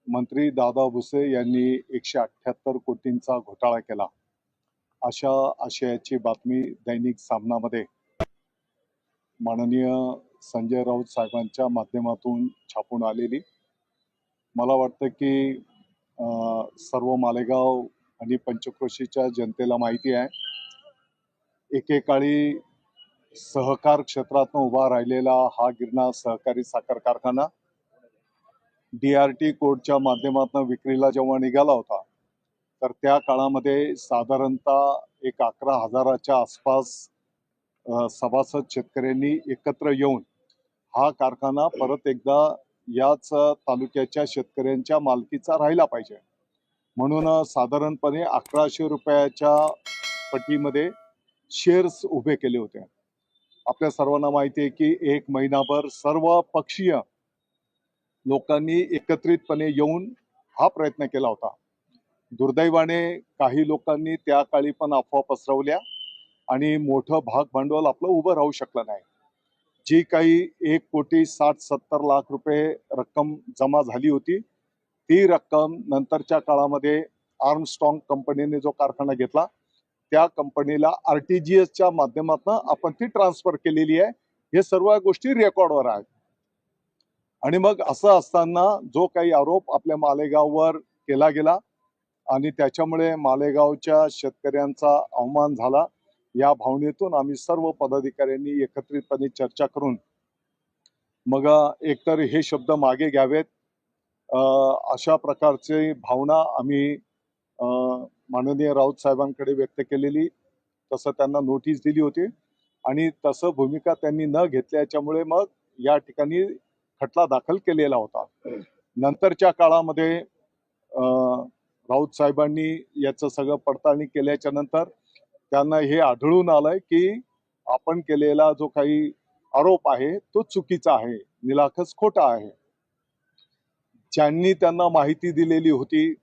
मंत्री दादा भुसे यांनी 178 कोटींचा घोटाळा केला अशा आशयाची बातमी दैनिक सामनामध्ये माननीय संजय राऊत साहेबांच्या माध्यमातून छापून आलेली। मला वाटतं की सर्व मालेगाव आणि पंचक्रोशीच्या जनतेला माहिती आहे, एकेकाळी सहकार क्षेत्रातून उभा राहिलेला हा गिरणा सहकारी साखर कारखाना DRT कोडच्या माध्यमातून विक्रीला जेव्हा निघाला होता, तर त्या काळामध्ये साधारणतः एक 11,000च्या आसपास सभासद शेतकऱ्यांनी एकत्र येऊन हा कारखाना परत एकदा याच तालुक्याच्या शेतकऱ्यांच्या मालकीचा राहिला पाहिजे म्हणून साधारणपणे 1100 रुपयाच्या पटीमध्ये शेअर्स उभे केले होते। आपल्या सर्वांना माहिती आहे की एक महिनाभर सर्व पक्षीय लोकांनी एकत्रितपणे येऊन हा प्रयत्न केला होता। दुर्दैवाने काही लोकांनी त्या काळी पण अफवा पसरवल्या आणि मोठं भाग भांडवल आपलं उभं राहू शकलं नाही। जी काही 1,60,70,00,000 रुपये रक्कम जमा झाली होती, ती रक्कम नंतरच्या काळामध्ये आर्मस्ट्रॉंग कंपनीने जो कारखाना घेतला त्या कंपनीला RTGSच्या माध्यमातून आपण ती ट्रान्सफर केलेली आहे। हे सर्व गोष्टी रेकॉर्डवर आहेत। आणि मग असं असताना जो काही आरोप आपल्या मालेगाववर केला गेला आणि त्याच्यामुळे मालेगावच्या शेतकऱ्यांचा अवमान झाला, या भावनेतून आम्ही सर्व पदाधिकाऱ्यांनी एकत्रितपणे चर्चा करून मग एकतर हे शब्द मागे घ्यावेत अशा प्रकारची भावना आम्ही माननीय राऊत साहेबांकडे व्यक्त केलेली, तसं त्यांना नोटीस दिली होती आणि तसं भूमिका त्यांनी न घेतल्याच्यामुळे मग या ठिकाणी खटला दाखल केलेला होता। नंतरच्या काळामध्ये राऊत साहेबांनी याचं सगळं पडताळणी केल्याच्या नंतर त्यांना हे आढळून आलंय की आपण केलेला जो काही आरोप आहे तो चुकीचा आहे, निराखस खोटा आहे। ज्यांनी त्यांना माहिती दिलेली होती,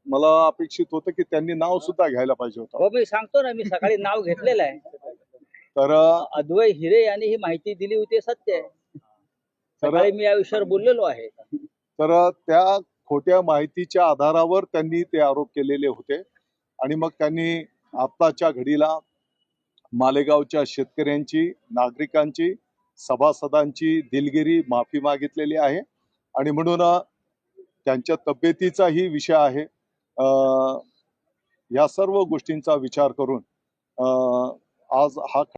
मला अपेक्षित होतं की त्यांनी नाव सुद्धा घ्यायला पाहिजे होतं। हो, मी सांगतो ना, मी सकाळी नाव घेतलेलं आहे। तर अद्वै हिरे यांनी ही माहिती दिली होती, सत्य आहे। सकाळी मी या विषयावर बोललेलो आहे। तर त्या खोट्या माहितीच्या आधारावर त्यांनी ते आरोप केलेले होते आणि मग त्यांनी आत्ताच्या घडीला मालेगावच्या शेतकऱ्यांची, नागरिकांची, सभासदांची दिलगिरी माफी मागितलेली आहे आणि म्हणून त्यांच्या तब्येतीचाही विषय आहे। या सर्व गोष्टींचा विचार करून आज हा